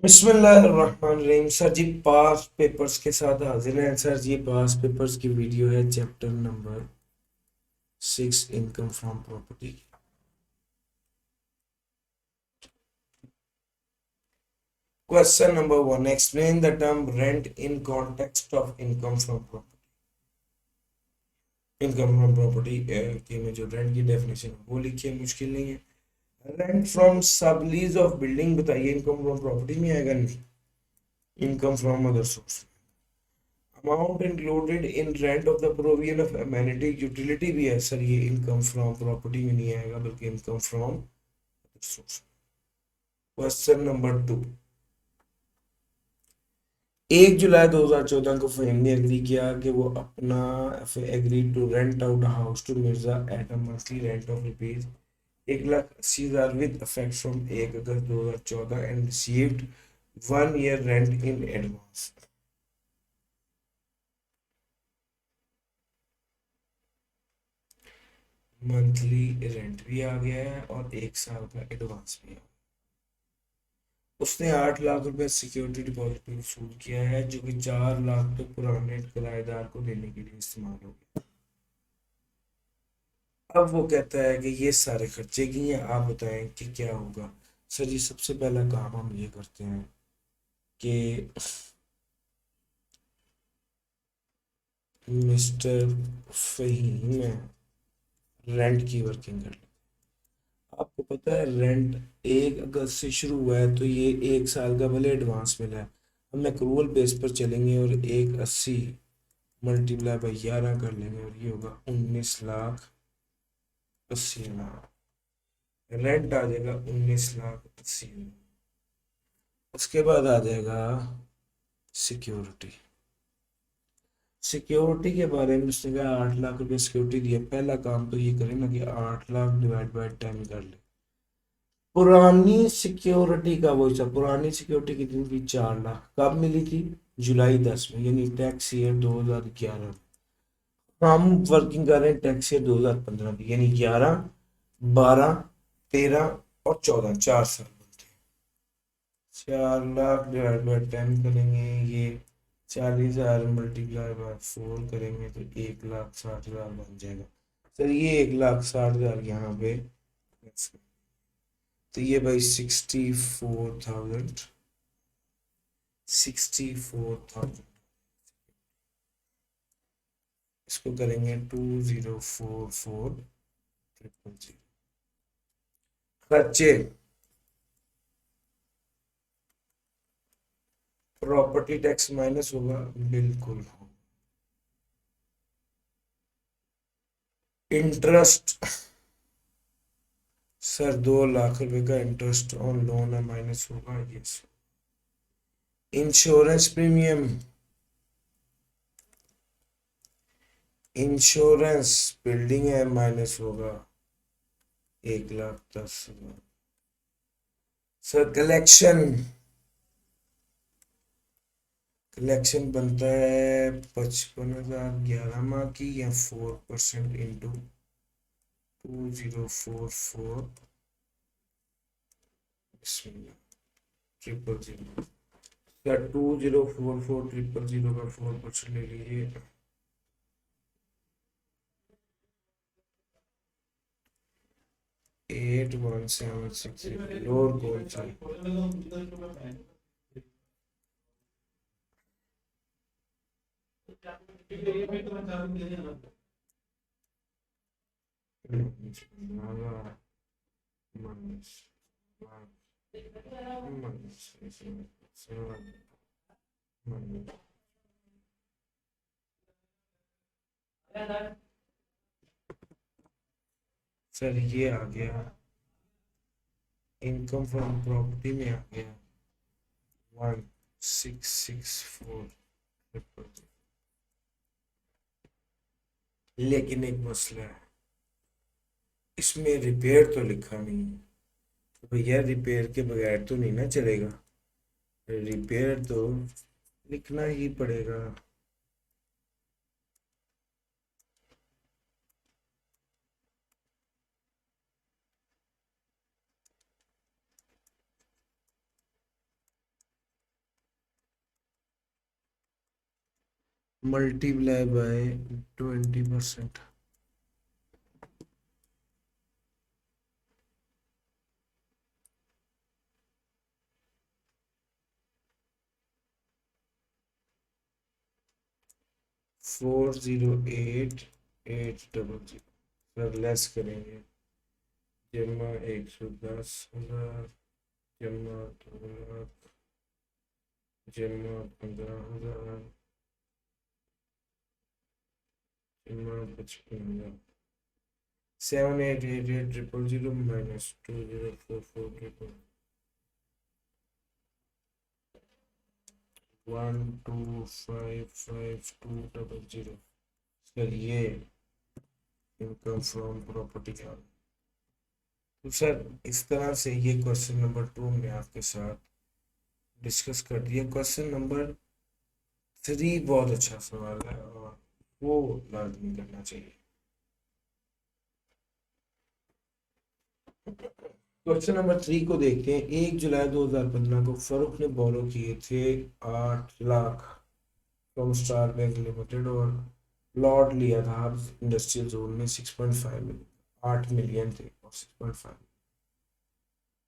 बिस्मिल्लाहिर्रहमानिर्रहीम। सर जी पास पेपर्स के साथ हाजिर हैं। सर जी पास पेपर्स की वीडियो है chapter number 6 income from property. Question number 1, explain the term rent in context of income from property. Income from property के में जो रेंट की डेफिनेशन है वो लिखिए, मुश्किल नहीं है। रेंट फ्रॉम सब लीज ऑफ बिल्डिंग बताइए, इनकम फ्रॉम प्रॉपर्टी में आएगा नहीं, income from other source. Amount included in rent of the provision of amenity utility भी है सर, ये इनकम फ्रॉम प्रॉपर्टी में नहीं आएगा बल्कि income from source. Question number 2, 1 जुलाई 2014 को फहीम ने एग्री किया कि वो अपना agree to rent out house to Mirza at a monthly rent of rupees 1,80,000 with effect from 1 August 2014 and received 1 year rent in advance. Monthly rent भी आ गया है और 1 साल का एडवांस भी आ गया। उसने 8 लाख रुपए सिक्योरिटी डिपॉजिट में वसूल किया है जो कि 4 लाख तो पुराने किराएदार को देने के लिए इस्तेमाल हो गया। अब वो कहता है कि ये सारे खर्चे किए हैं, आप बताएं कि क्या होगा। सर जी सबसे पहला काम हम ये करते हैं कि मिस्टर फहीम रेंट की वर्किंग कर ले। आपको पता है रेंट 1 अगस्त से शुरू हुआ है तो ये 1 साल का भले एडवांस मिला है, हम एक्रूवल बेस पर चलेंगे और 1,80 मल्टीप्लाई बाई 11 कर लेंगे और ये होगा 19,80,000। रेंट आ जाएगा 19,80,000। उसके बाद आ जाएगा सिक्योरिटी। सिक्योरिटी के बारे में उसने कहा 8 लाख रुपए सिक्योरिटी दिया। पहला काम तो ये करें ना कि 8 लाख डिवाइड बाई 10 कर ले। पुरानी सिक्योरिटी का वो हिसाब, पुरानी सिक्योरिटी कितनी थी? 4 लाख। कब मिली थी? जुलाई 10 में, यानी टैक्स ईयर 2011। हम वर्किंग कर रहे हैं टैक्स ईयर 2015 की, यानी 11, 12, 13 और 14, 4 साल बनते हैं। 4 लाख डिवाइड बाई 10 करेंगे, ये 40,000 मल्टीप्लाई बाय 4 करेंगे तो 1,60,000 बन जाएगा। सर ये 1,60,000 यहाँ पे, तो ये भाई 64,000, 64,000। इसको करेंगे 2044,000। खर्चे, प्रॉपर्टी टैक्स माइनस होगा, बिल्कुल। इंटरेस्ट, सर 2 लाख रुपए का इंटरेस्ट ऑन लोन है, माइनस होगा, yes. Insurance premium, insurance building है, माइनस होगा 1,10,000। सर कलेक्शन, कलेक्शन बनता है 55,000 11 माह की या 4% इंटू 2044 ट्रिपल जीरो। या 2044 का 4% ले लीजिए। 8176 और कौन सा? सर ये आ गया, इनकम फ्रॉम प्रॉपर्टी में आ गया 1664। लेकिन एक मसला है, इसमें रिपेयर तो लिखा नहीं है। तो भैया रिपेयर के बगैर तो नहीं ना चलेगा, रिपेयर तो लिखना ही पड़ेगा। Multiply by 20%। 408800। सर लेस करेंगे। जमा 110,000, जमा 2 लाख, जमा 15,000, जमा 55,000। 788800 माइनस 2044 1255200। सर ये इनकम फ्रॉम प्रॉपर्टी का। तो सर इस तरह से ये क्वेश्चन नंबर 2 में आपके साथ डिस्कस कर दिया। क्वेश्चन नंबर 3 बहुत अच्छा सवाल है और वो लाजमी करना चाहिए। क्वेश्चन नंबर 3 को देखते हैं। 1 जुलाई 2015 को फरूख ने बोरो किए थे 8 lakh from star bank limited और प्लॉट लिया था इंडस्ट्रियल जोन में 6.5 मिलियन। 8 मिलियन थे और 6.5।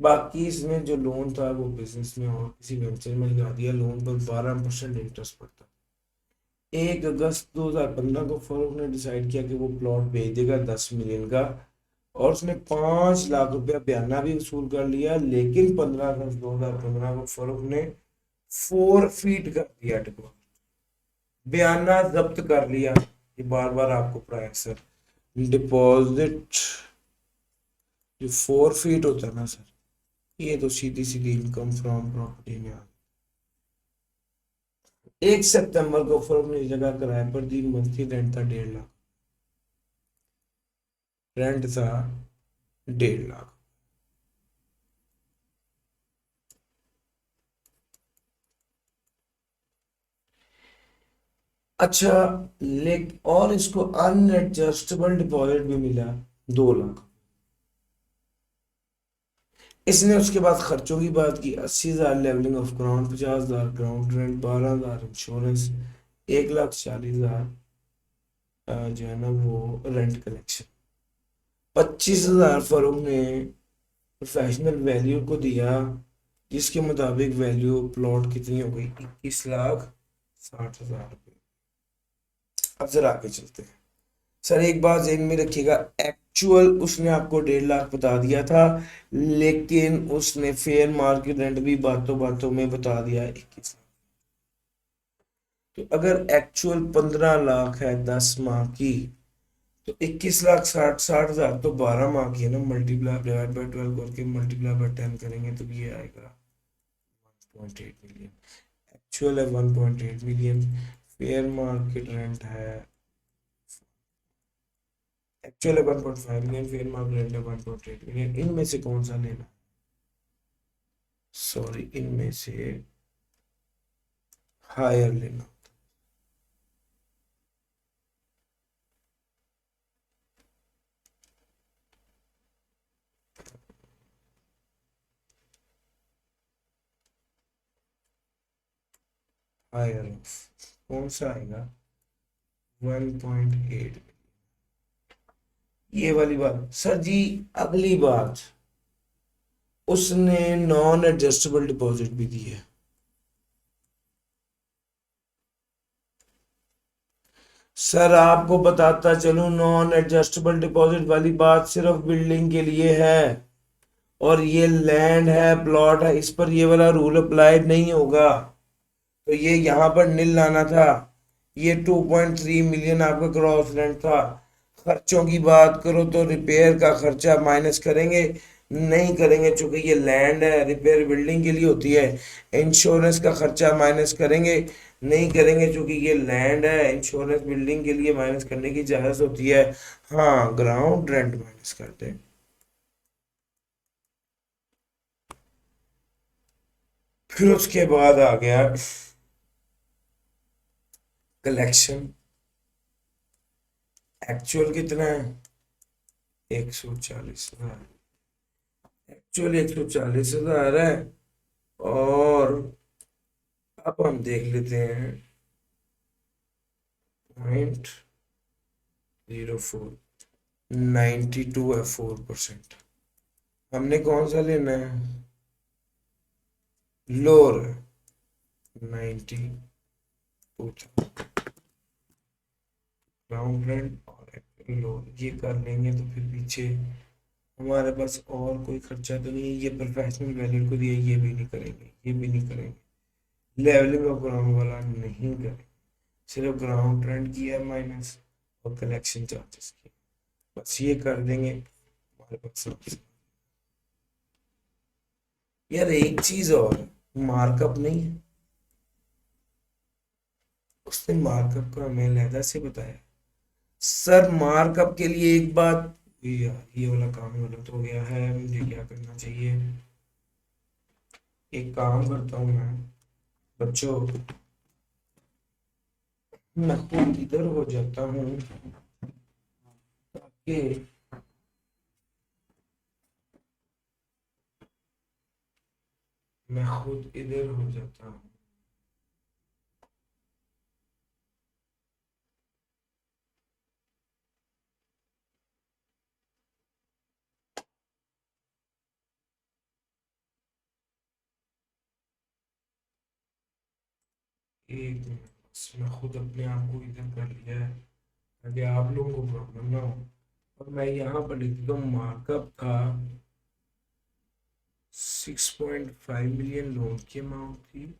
बाकी इसमें जो लोन था वो बिजनेस में और किसी वेंचर में लगा दिया। लोन पर 12% इंटरेस्ट पड़ता। 1 अगस्त 2015 को फरूख ने डिसाइड किया कि वो प्लॉट बेच देगा 10 मिलियन का और उसने 5 लाख रुपया बयाना भी वसूल कर लिया। लेकिन 15 अगस्त 2015 को फरूख ने 4 फीट कर दिया डिपॉजिट। बयाना जब्त कर लिया। ये बार बार आपको पढ़ाया सर। डिपॉजिट जो 4 फीट होता है ना सर, ये तो सीधी सीधी इनकम फ्रॉम प्रॉपर्टी में आ। 1 सितंबर को फर्म ने जगह किराए पर दी। मंथली रेंट था 1.5 लाख। रेंट था 1.5 लाख। अच्छा, लेकिन और इसको अनएडजस्टेबल डिपॉजिट भी मिला 2 लाख। इसने उसके बाद खर्चों की बात की। 80,000 levelling of ground, 50,000 ground rent, 12,000 insurance, 1,40,000 जो है ना वो रेंट कलेक्शन। 25,000 फर्म ने प्रोफेशनल वैल्यू को दिया जिसके मुताबिक वैल्यू प्लॉट कितनी हो गई 21,60,000 रुपये। अब जरा आगे चलते हैं। सर एक बात ध्यान में रखिएगा, एक्चुअल उसने आपको 1.5 लाख बता दिया था लेकिन उसने फेयर मार्केट रेंट भी बातों बातों में बता दिया 21। तो अगर एक्चुअल 15 लाख है 10 माह की, तो 21,60,60,000 तो 12 माह की है ना। मल्टीप्लाई डिवाइड बाई 12 करके मल्टीप्लाई बाई 10 करेंगे तो ये आएगा 1.8 मिलियन। एक्चुअल है 1.8 मिलियन। फेयर मार्केट रेंट है, एक्चुअल है 1.5 मिलियन, फेयर मार्केट रेंट है 1.8 मिलियन। इनमें से कौन सा लेना? सॉरी, इनमें से हायर लेना। हायर कौन सा आएगा? 1.8। ये वाली बात सर जी। अगली बात, उसने नॉन एडजस्टेबल डिपॉजिट भी दी है। सर आपको बताता चलूं, नॉन एडजस्टेबल डिपॉजिट वाली बात सिर्फ बिल्डिंग के लिए है और ये लैंड है, प्लॉट है, इस पर ये वाला रूल अप्लाई नहीं होगा। तो ये यहाँ पर नील लाना था। ये 2.3 मिलियन आपका क्रॉस रेंट था। खर्चों की बात करो तो रिपेयर का खर्चा माइनस करेंगे नहीं करेंगे, चूंकि ये लैंड है, रिपेयर बिल्डिंग के लिए होती है। इंश्योरेंस का खर्चा माइनस करेंगे नहीं करेंगे, चूंकि ये लैंड है, इंश्योरेंस बिल्डिंग के लिए माइनस करने की इजाजत होती है। हाँ, ग्राउंड रेंट माइनस करते हैं। फिर उसके बाद आ गया कलेक्शन। एक्चुअल कितना है? 140,000। एक्चुअल 140,000 है। और अब हम देख लेते हैं 0.04, 92 है 4%। हमने कौन सा लेना है? लोअर 92 ग्राउंड रेंट और एक्चुअल लोअर, ये कर लेंगे तो फिर पीछे हमारे पास और कोई खर्चा तो नहीं है। ये प्रोफेशनल वैल्यू को दिया, ये भी नहीं करेंगे, ये भी नहीं करेंगे। लेवलिंग ऑफ ग्राउंड वाला नहीं करेंगे, सिर्फ ग्राउंड रेंट किया माइनस और कलेक्शन चार्जेस किया, बस ये कर देंगे हमारे पास। यार एक चीज और, मार्कअप नहीं है, उसने मार्कअप का हमें अलहदा से बताया। सर मार्कअप के लिए एक बात, यार ये वाला काम गलत हो गया है, मुझे क्या करना चाहिए? एक काम करता हूँ मैं बच्चों, मैं खुद इधर हो जाता हूँ ताकि मैं खुद इधर हो जाता हूँ। एक मिनट, बस मैं खुद अपने आप को इधर कर लिया है ताकि आप लोगों को प्रॉब्लम ना हो। और मैं यहाँ पर लिखता हूँ मार्कअप था 6.5 मिलियन लोन की अमाउंट थी,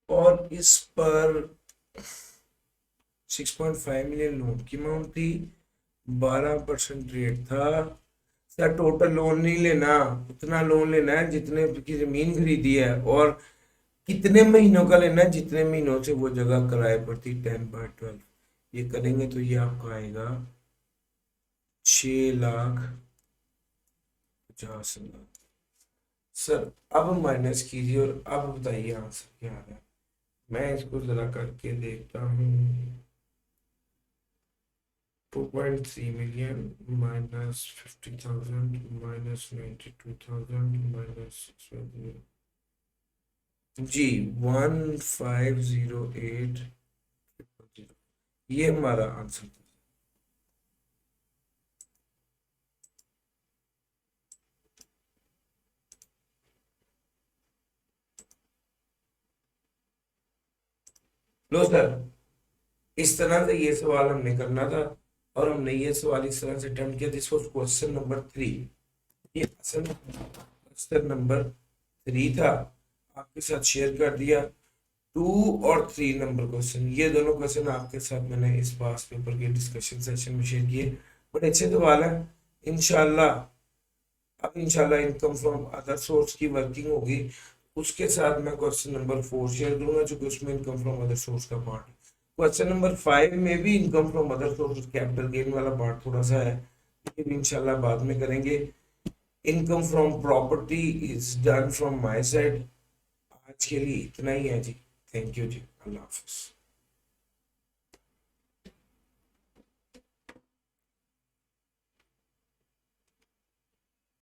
और इस पर 6.5 मिलियन लोन की अमाउंट थी, 12% रेट था। सर टोटल लोन नहीं लेना, उतना लोन लेना है जितने की जमीन खरीदी है, और कितने महीनों का लेना है, जितने महीनों से वो जगह किराए पर थी, 10/12। ये करेंगे तो ये आपका आएगा 6,50,000। सर अब माइनस कीजिए और अब बताइए आंसर क्या आ रहा है। मैं इसको जरा करके देखता हूँ। 2.3 मिलियन माइनस 50,000 माइनस 92,000 माइनस 6, जी 1508, ये हमारा आंसर था। लो सर, इस तरह से ये सवाल हमने करना था, और हमने ये सवाल इस तरह से अटेम्प्ट किया। This was question number 3। ये असल क्वेश्चन नंबर 3 था, आपके साथ शेयर कर दिया। 2 और 3 नंबर क्वेश्चन, ये दोनों क्वेश्चन आपके साथ मैंने इस पास पेपर के डिस्कशन सेशन में शेयर किए। बड़े अच्छे सवाल है। इंशाल्लाह अब इंशाल्लाह इनकम फ्रॉम अदर सोर्स की वर्किंग होगी, उसके साथ मैं क्वेश्चन नंबर 4 शेयर करूंगा, जो उसमें इनकम फ्रॉम अदर सोर्स का पार्ट है। क्वेश्चन नंबर 5 में भी income from other source capital gain वाला पार्ट थोड़ा सा है, ये भी इंशाल्लाह बाद में करेंगे। Income from property is done from my side. आज के लिए इतना ही है जी। Thank you ji, Allah Hafiz.